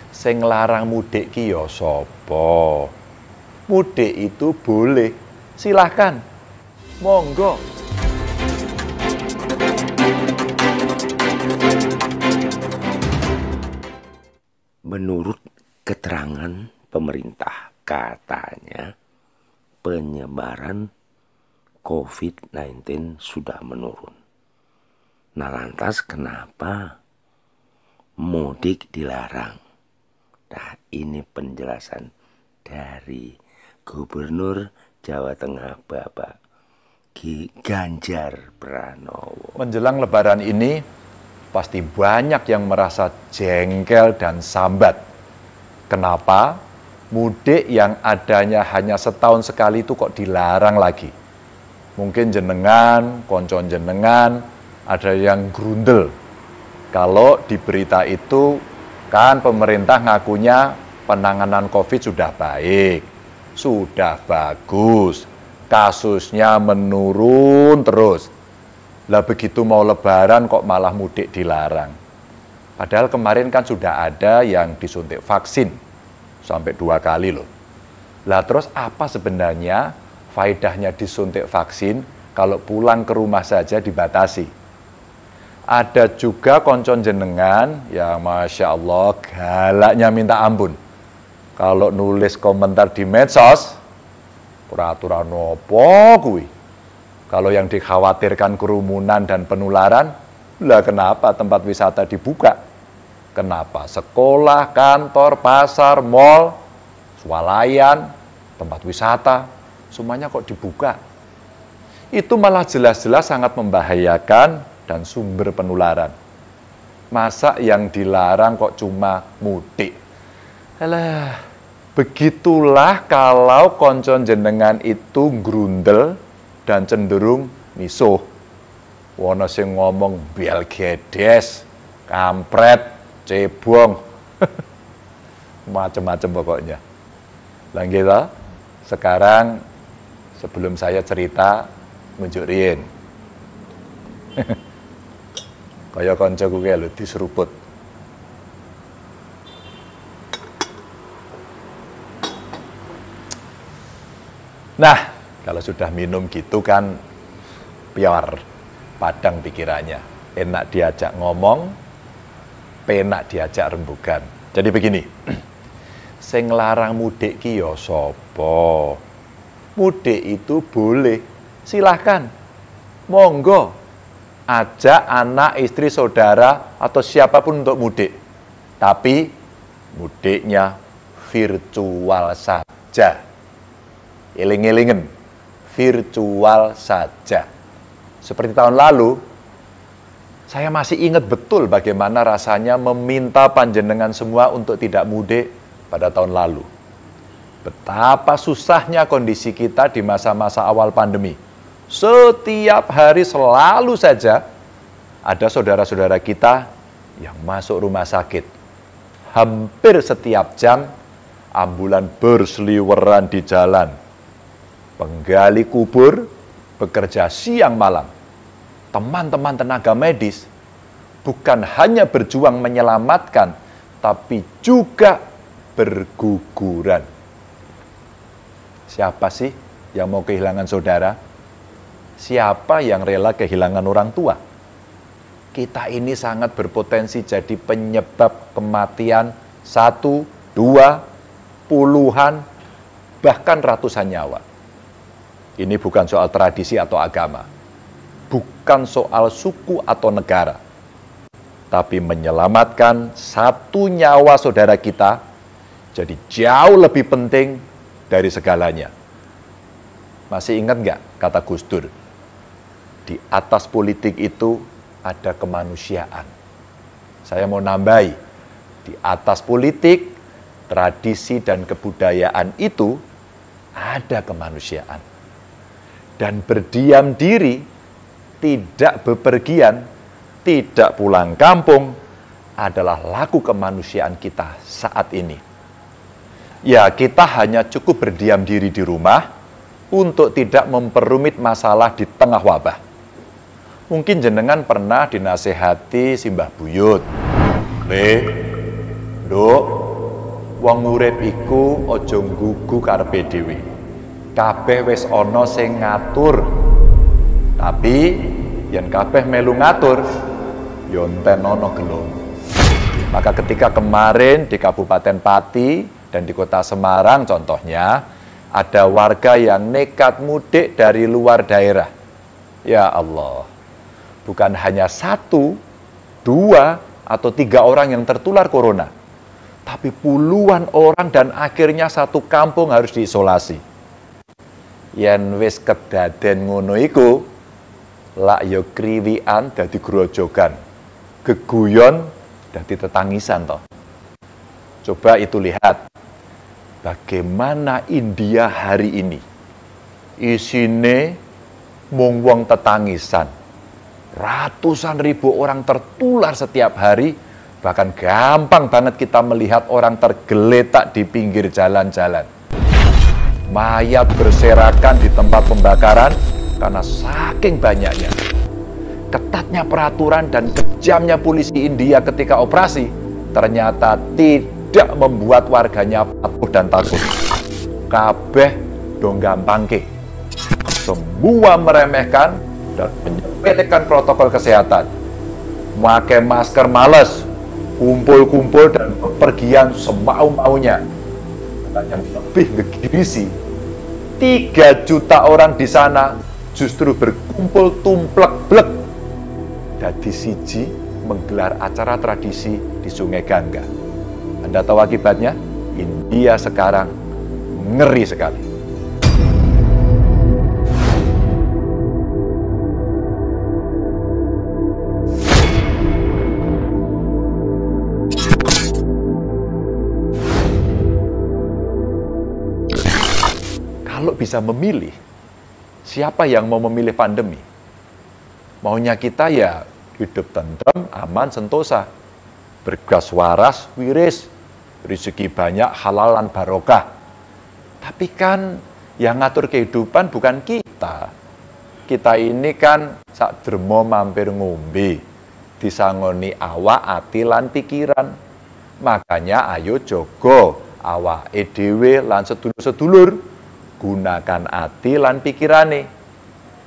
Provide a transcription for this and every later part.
Sing larang mudik ki ya sapa? Mudik itu boleh, silahkan, monggo. Menurut keterangan pemerintah, katanya penyebaran COVID-19 sudah menurun. Nah, lantas kenapa mudik dilarang? Nah, ini penjelasan dari Gubernur Jawa Tengah Bapak Ganjar Pranowo. Menjelang Lebaran ini, pasti banyak yang merasa jengkel dan sambat. Kenapa? Mudik yang adanya hanya setahun sekali itu kok dilarang lagi? Mungkin jenengan, koncon jenengan, ada yang grundel. Kalau di berita itu, kan pemerintah ngakunya penanganan COVID sudah baik, sudah bagus, kasusnya menurun terus. Lah begitu mau Lebaran kok malah mudik dilarang. Padahal kemarin kan sudah ada yang disuntik vaksin sampai 2 kali loh. Lah terus apa sebenarnya faedahnya disuntik vaksin kalau pulang ke rumah saja dibatasi? Ada juga koncon jenengan yang Masya Allah galaknya minta ampun. Kalau nulis komentar di medsos, peraturan opo kuwi? Kalau yang dikhawatirkan kerumunan dan penularan, lah kenapa tempat wisata dibuka? Kenapa sekolah, kantor, pasar, mal, swalayan, tempat wisata, semuanya kok dibuka? Itu malah jelas-jelas sangat membahayakan dan sumber penularan. Masa yang dilarang kok cuma mudik? Alah, begitulah kalau koncon jenengan itu grundel dan cenderung misuh. Wono sing ngomong bel gedes, kampret, cebong, macem-macem pokoknya. Langgita, sekarang sebelum saya cerita, ngunjuk rien. Kaya koncoku kae lho diseruput. Nah, kalau sudah minum gitu kan biar padang pikirannya. Enak diajak ngomong, penak diajak rembugan. Jadi begini, sing larang mudik ki ya sapa? Mudik itu boleh, silahkan, monggo. Ajak anak, istri, saudara, atau siapapun untuk mudik. Tapi mudiknya virtual saja. Eling-elingen, virtual saja. Seperti tahun lalu, saya masih ingat betul bagaimana rasanya meminta panjenengan semua untuk tidak mudik pada tahun lalu. Betapa susahnya kondisi kita di masa-masa awal pandemi. Setiap hari selalu saja ada saudara-saudara kita yang masuk rumah sakit. Hampir setiap jam ambulan berseliweran di jalan. Penggali kubur bekerja siang malam. Teman-teman tenaga medis bukan hanya berjuang menyelamatkan, tapi juga berguguran. Siapa sih yang mau kehilangan saudara? Siapa yang rela kehilangan orang tua? Kita ini sangat berpotensi jadi penyebab kematian 1, 2, puluhan, bahkan ratusan nyawa. Ini bukan soal tradisi atau agama. Bukan soal suku atau negara. Tapi menyelamatkan 1 nyawa saudara kita jadi jauh lebih penting dari segalanya. Masih ingat nggak kata Gus Dur? Di atas politik itu ada kemanusiaan. Saya mau nambahi, di atas politik, tradisi dan kebudayaan itu ada kemanusiaan. Dan berdiam diri, tidak bepergian, tidak pulang kampung, adalah laku kemanusiaan kita saat ini. Ya, kita hanya cukup berdiam diri di rumah untuk tidak memperumit masalah di tengah wabah. Mungkin jenengan pernah dinasehati simbah buyut. Le, Duk, Wong urip iku aja nggugu karepe dhewe. Kabeh wis ana sing ngatur. Tapi yen kabeh melu ngatur, ya enten ana gelem. Maka ketika kemarin di Kabupaten Pati dan di Kota Semarang contohnya, ada warga yang nekat mudik dari luar daerah. Ya Allah, bukan hanya 1, 2, atau 3 orang yang tertular corona, tapi puluhan orang dan akhirnya satu kampung harus diisolasi. Yen wis kedaden ngono iku, lak yo kriwian dadi grojogan, geguyon dadi tetangisan toh. Coba itu lihat bagaimana India hari ini. Isine mung wong tetangisan. Ratusan ribu orang tertular setiap hari, bahkan gampang banget kita melihat orang tergeletak di pinggir jalan-jalan. Mayat berserakan di tempat pembakaran karena saking banyaknya. Ketatnya peraturan dan kejamnya polisi India ketika operasi ternyata tidak membuat warganya patuh dan takut. Kabeh dong gampangke. Semua meremehkan dan menyepelekan protokol kesehatan. Pakai masker males, kumpul-kumpul dan bepergian semau-maunya. Dan yang lebih ngegirisi, 3 juta orang di sana justru berkumpul tumplek-blek dadi siji menggelar acara tradisi di Sungai Gangga. Anda tahu akibatnya? India sekarang ngeri sekali. Kalau bisa memilih, siapa yang mau memilih pandemi? Maunya kita ya hidup tentrem, aman, sentosa. Bergas waras, wiris, rezeki banyak, halal dan barokah. Tapi kan yang ngatur kehidupan bukan kita. Kita ini kan sak dermo mampir ngombe, disangoni awak, ati lan pikiran. Makanya ayo jogo awake dhewe lan sedulur-sedulur. Gunakan hati lan pikirane.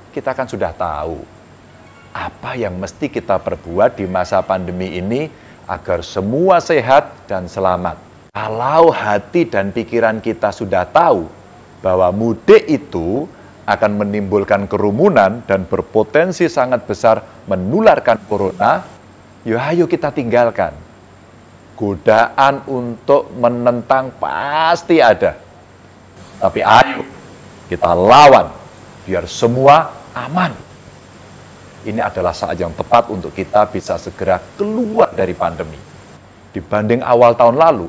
Kita kan sudah tahu apa yang mesti kita perbuat di masa pandemi ini agar semua sehat dan selamat. Kalau hati dan pikiran kita sudah tahu bahwa mudik itu akan menimbulkan kerumunan dan berpotensi sangat besar menularkan corona, ya ayo kita tinggalkan. Godaan untuk menentang pasti ada. Tapi ayo kita lawan biar semua aman. Ini adalah saat yang tepat untuk kita bisa segera keluar dari pandemi. Dibanding awal tahun lalu,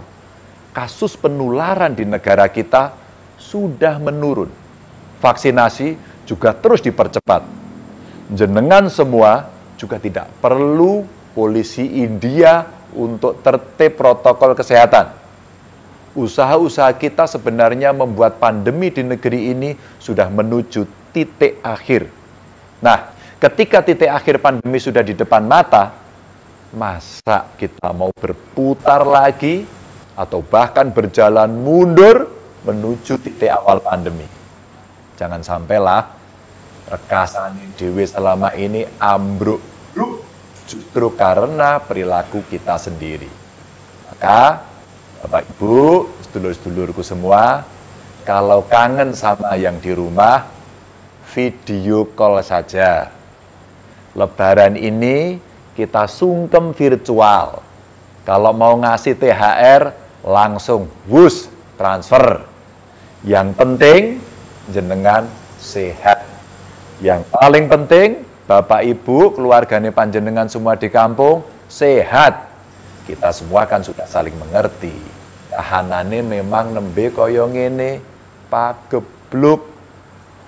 kasus penularan di negara kita sudah menurun. Vaksinasi juga terus dipercepat. Jenengan semua juga tidak perlu polisi India untuk tertib protokol kesehatan. Usaha-usaha kita sebenarnya membuat pandemi di negeri ini sudah menuju titik akhir. Nah, ketika titik akhir pandemi sudah di depan mata, masa kita mau berputar lagi atau bahkan berjalan mundur menuju titik awal pandemi? Jangan sampailah rekasane dhewe selama ini ambruk justru karena perilaku kita sendiri. Maka Bapak Ibu, sedulur-sedulurku semua, kalau kangen sama yang di rumah, video call saja. Lebaran ini kita sungkem virtual. Kalau mau ngasih THR, langsung wus transfer. Yang penting, jenengan sehat. Yang paling penting, Bapak Ibu, keluarganya panjenengan semua di kampung, sehat. Kita semua kan sudah saling mengerti. Kahanane memang nembe kaya ngene, pagebluk,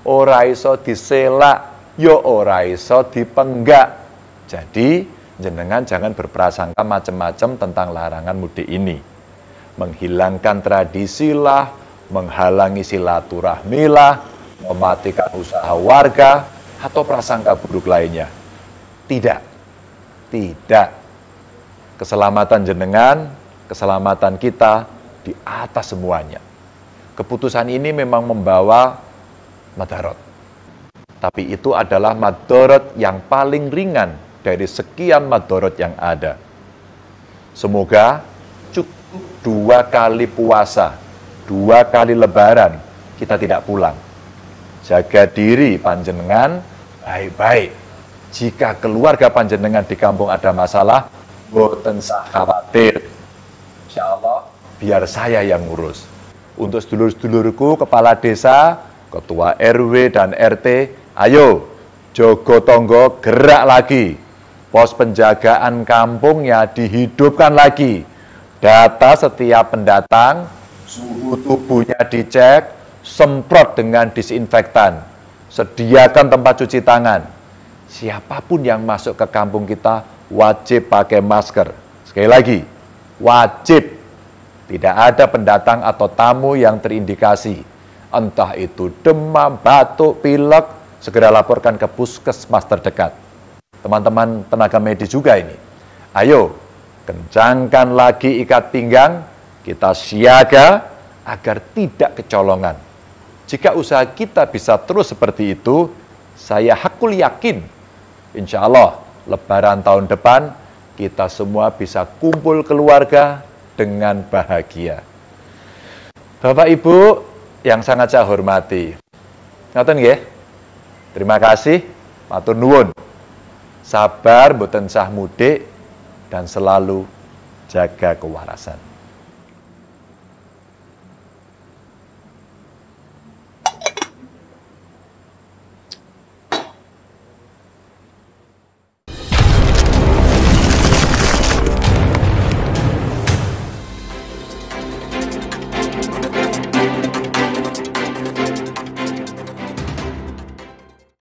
ora iso diselak, ya ora iso dipenggak. Jadi, jenengan jangan berprasangka macam-macam tentang larangan mudik ini. Menghilangkan tradisi lah, menghalangi silaturahmi lah, mematikan usaha warga, atau prasangka buruk lainnya. Tidak. Keselamatan jenengan, keselamatan kita, di atas semuanya. Keputusan ini memang membawa madarat. Tapi itu adalah madarat yang paling ringan dari sekian madarat yang ada. Semoga cukup 2 kali puasa, 2 kali lebaran, kita tidak pulang. Jaga diri panjenengan baik-baik. Jika keluarga panjenengan di kampung ada masalah, boten usah khawatir. Insya Allah, biar saya yang ngurus. Untuk sedulur-sedulurku, kepala desa, ketua RW dan RT, ayo, jogo tonggo gerak lagi. Pos penjagaan kampungnya dihidupkan lagi. Data setiap pendatang, suhu tubuhnya dicek, semprot dengan disinfektan. Sediakan tempat cuci tangan. Siapapun yang masuk ke kampung kita wajib pakai masker. Sekali lagi, wajib. Tidak ada pendatang atau tamu yang terindikasi. Entah itu demam, batuk, pilek, segera laporkan ke puskesmas terdekat. Teman-teman tenaga medis juga ini. Ayo, kencangkan lagi ikat pinggang, kita siaga agar tidak kecolongan. Jika usaha kita bisa terus seperti itu, saya hakul yakin, insya Allah, Lebaran tahun depan, kita semua bisa kumpul keluarga dengan bahagia. Bapak Ibu yang sangat saya hormati, ngoten nggih? Terima kasih, matur nuwun. Sabar, boten sah mudik, dan selalu jaga kewarasan.